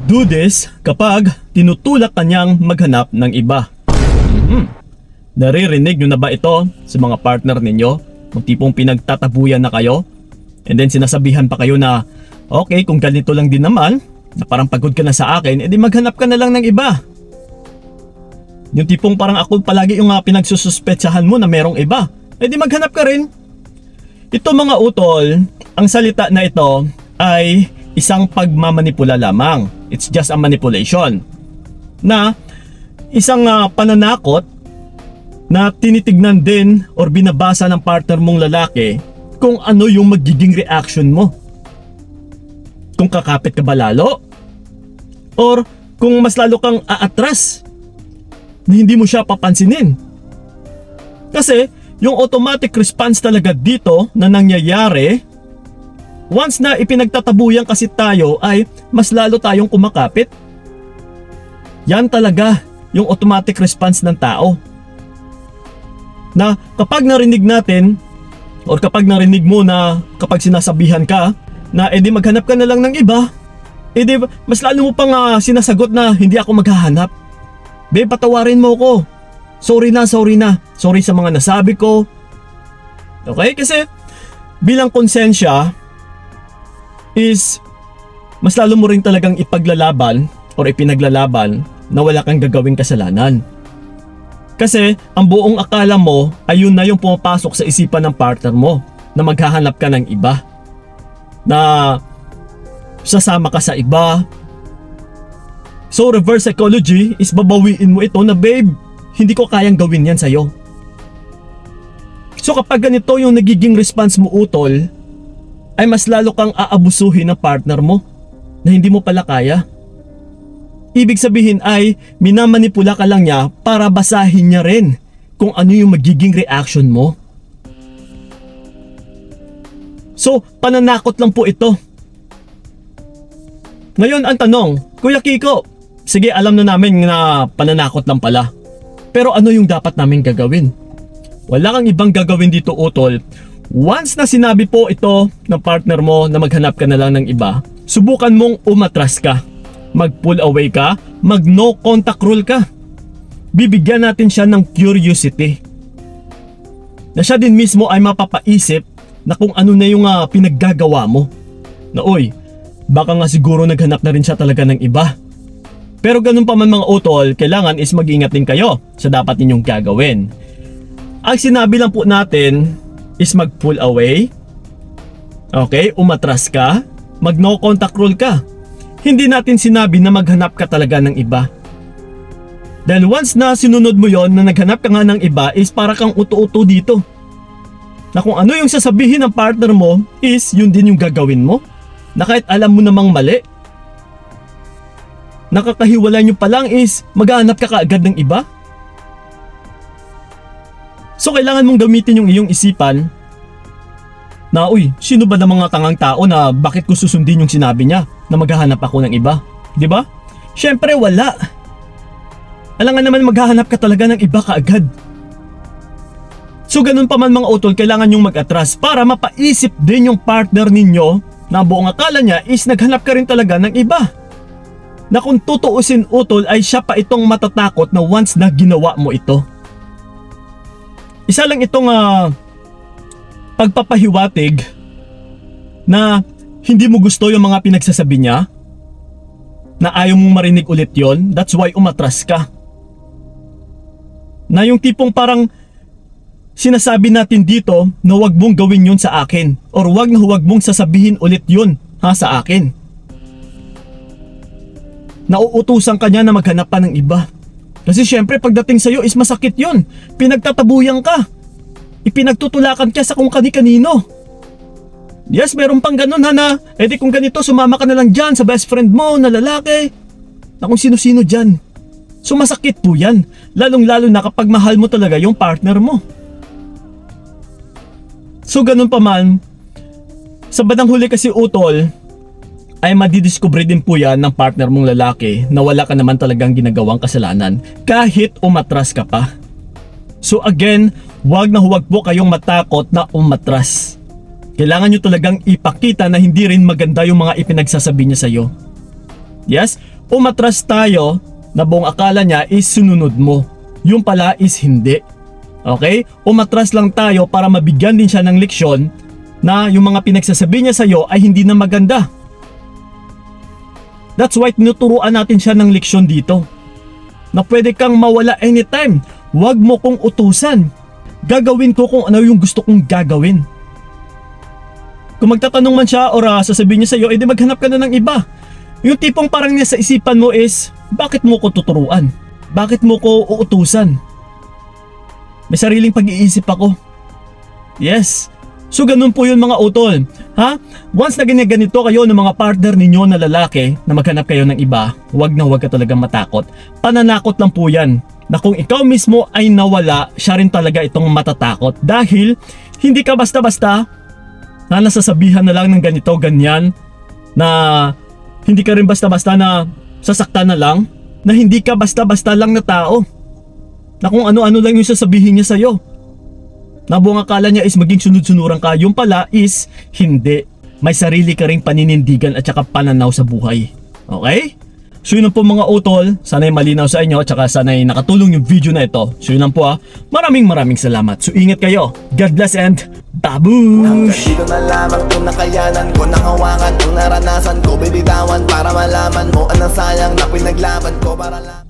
do this kapag tinutulak kanyang maghanap ng iba. Naririnig nyo na ba ito sa mga partner ninyo? Kung tipong pinagtatabuyan na kayo and then sinasabihan pa kayo na okay, kung ganito lang din naman, na parang pagod ka na sa akin, edi maghanap ka na lang ng iba. Yung tipong parang ako palagi yung pinagsususpetsahan mo na merong iba, edi maghanap ka rin. Ito mga utol, ang salita na ito ay isang pagmamanipula lamang. It's just a manipulation. Na isang pananakot na tinitignan din or binabasa ng partner mong lalaki kung ano yung magiging reaction mo. Kung kakapit ka ba lalo? Or kung mas lalo kang aatras na hindi mo siya papansinin. Kasi yung automatic response talaga dito na nangyayari, once na ipinagtatabuyan kasi tayo ay mas lalo tayong kumakapit. Yan talaga yung automatic response ng tao. Na kapag narinig natin or kapag narinig mo na kapag sinasabihan ka na edi maghanap ka na lang ng iba, edi mas lalo mo pang sinasagot na hindi ako maghahanap. Babe, patawarin mo ko. Sorry na. Sorry sa mga nasabi ko. Okay? Kasi bilang konsensya is mas lalo mo rin talagang ipaglalaban or ipinaglalaban na wala kang gagawing kasalanan. Kasi ang buong akala mo ay yun na yung pumapasok sa isipan ng partner mo na maghahanap ka ng iba. Na sasama ka sa iba. So reverse psychology is babawiin mo ito na babe, hindi ko kayang gawin yan sa'yo. So kapag ganito yung nagiging response mo utol, ay mas lalo kang aabusuhin ng partner mo na hindi mo pala kaya. Ibig sabihin ay minamanipula ka lang niya para basahin niya rin kung ano yung magiging reaction mo. So, pananakot lang po ito. Ngayon ang tanong, Kuya Kiko, sige alam na namin na pananakot lang pala. Pero ano yung dapat namin gagawin? Wala kang ibang gagawin dito utol. Once na sinabi po ito ng partner mo na maghanap ka na lang ng iba, subukan mong umatras ka. Mag-pull away ka, mag-no contact rule ka. Bibigyan natin siya ng curiosity. Na siya din mismo ay mapapaisip na kung ano na yung pinaggagawa mo. Na oy, baka nga siguro naghanap na rin siya talaga ng iba. Pero ganun pa man mga utol, kailangan is mag-ingat din kayo sa dapat ninyong gagawin. Ang sinabi lang po natin is mag-pull away. Okay, umatras ka, mag-no contact rule ka. Hindi natin sinabi na maghanap ka talaga ng iba. Dahil once na sinunod mo yon na naghanap ka nga ng iba is para kang uto-uto dito. Na kung ano yung sasabihin ng partner mo is yun din yung gagawin mo. Na kahit alam mo namang mali. Nakakahiwalay nyo pa lang is maghanap ka kaagad ng iba. So kailangan mong gamitin yung iyong isipan na uy, sino ba na mga tangang tao na bakit ko susundin yung sinabi niya na maghahanap ako ng iba? Diba? Syempre wala. Alangan naman maghahanap ka talaga ng iba kaagad. So ganun pa man mga utol, kailangan yung mag-atras para mapaisip din yung partner ninyo na buong akala niya is naghanap ka rin talaga ng iba. Na kung tutuusin utol ay siya pa itong matatakot na once na ginawa mo ito. Isa lang itong pagpapahiwatig na hindi mo gusto yung mga pinagsasabi niya, na ayaw mong marinig ulit yon, that's why umatras ka. Na yung tipong parang sinasabi natin dito na huwag mong gawin yun sa akin or huwag mong sasabihin ulit yun sa akin. Nauutusan ka niya na maghanap pa ng iba. Kasi syempre pagdating sa'yo is masakit yun. Pinagtatabuyan ka. Ipinagtutulakan ka sa kung kani-kanino. Yes, meron pang ganun na edi kung ganito sumama ka na lang dyan sa best friend mo na lalaki. Na kung sino-sino dyan. So masakit po yan. Lalong-lalo na kapag mahal mo talaga yung partner mo. So ganun pa man, sa bandang huli kasi utol, ay madidiscover din po yan ng partner mong lalaki na wala ka naman talagang ginagawang kasalanan kahit umatras ka pa. So again, huwag po kayong matakot na umatras. Kailangan nyo talagang ipakita na hindi rin maganda yung mga ipinagsasabi niya sa'yo. Yes, umatras tayo na buong akala niya is sununod mo. Yung pala is hindi. Okay? Umatras lang tayo para mabigyan din siya ng leksyon na yung mga pinagsasabi niya sa'yo ay hindi na maganda. That's why tinuturuan natin siya ng leksyon dito. Na pwede kang mawala anytime. Huwag mo kong utusan. Gagawin ko kung ano yung gusto kong gagawin. Kung magtatanong man siya or sasabihin niya sa'yo, edi maghanap ka na ng iba. Yung tipong parang nasa isipan mo is, bakit mo ko tuturuan? Bakit mo ko uutusan? May sariling pag-iisip ako. Yes. So ganun po yun mga utol. Ha? Once na ganito kayo ng mga partner ninyo na lalaki na maghanap kayo ng iba, huwag ka talagang matakot. Pananakot lang po yan. Na kung ikaw mismo ay nawala, siya rin talaga itong matatakot. Dahil hindi ka basta-basta na nasasabihan na lang ng ganito, ganyan, na hindi ka rin basta-basta na sasaktan na lang, na hindi ka basta-basta lang na tao, na kung ano-ano lang yung sasabihin niya sa'yo. Na buong akala niya is maging sunod-sunuran ka, yung pala is hindi. May sarili ka ring paninindigan at saka pananaw sa buhay. Okay? So yun lang po mga utol, sana'y malinaw sa inyo at saka sana'y nakatulong yung video na ito. So yun lang po maraming salamat. So ingat kayo, God bless and babush! Hanggang dito na lamang kung nakayanan ko, nakawakan kung naranasan ko, bibitawan para malaman mo anong sayang na pinaglaban ko para lang